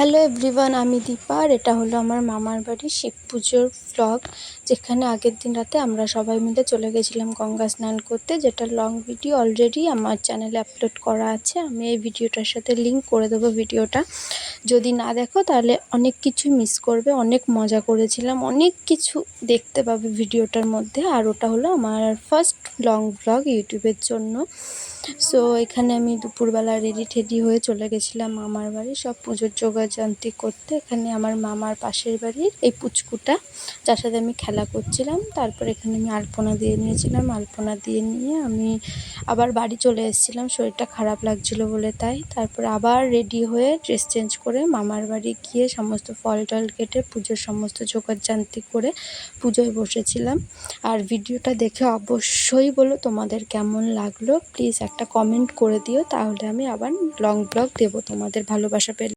Hello everyone, আমি দীপা আর এটা হলো আমার মামার বাড়ি শিব পুজোর ব্লগ, যেখানে আগের দিন রাতে আমরা সবাই মিলে চলে গেছিলাম গঙ্গা স্নান করতে, যেটা লং ভিডিও অলরেডি আমার চ্যানেলে আপলোড করা আছে। আমি এই ভিডিওটার সাথে লিংক করে দেবো। ভিডিওটা যদি না দেখো তাহলে অনেক কিছু মিস করবে। অনেক মজা করেছিলাম, অনেক কিছু দেখতে পাবে ভিডিওটার মধ্যে। আর ওটা হলো আমার ফার্স্ট লং ব্লগ ইউটিউবের জন্য। সো এখানে আমি দুপুরবেলা রেডি হয়ে চলে গেছিলাম মামার বাড়ি সব পুজোর জোগাড়যন্ত্র করতে। এখানে আমার মামার পাশের বাড়ির এই পুচকুটা, যার সাথে আমি খেলা করছিলাম। তারপর এখানে আমি আলপনা দিয়ে নিয়েছিলাম। আলপনা দিয়ে নিয়ে আমি আবার বাড়ি চলে এসেছিলাম, শরীরটা খারাপ লাগছিলো বলে। তারপর আবার রেডি হয়ে ড্রেস চেঞ্জ করে মামার বাড়ি গিয়ে সমস্ত ফল টল কেটে পুজোর সমস্ত জোগাড়যন্ত্র করে পুজোয় বসেছিলাম। আর ভিডিওটা দেখে অবশ্যই বলো তোমাদের কেমন লাগলো। প্লিজ একটা কমেন্ট করে দিও, তাহলে আমি আবার লং ব্লগ দেবো তোমাদের ভালোবাসা পেলে।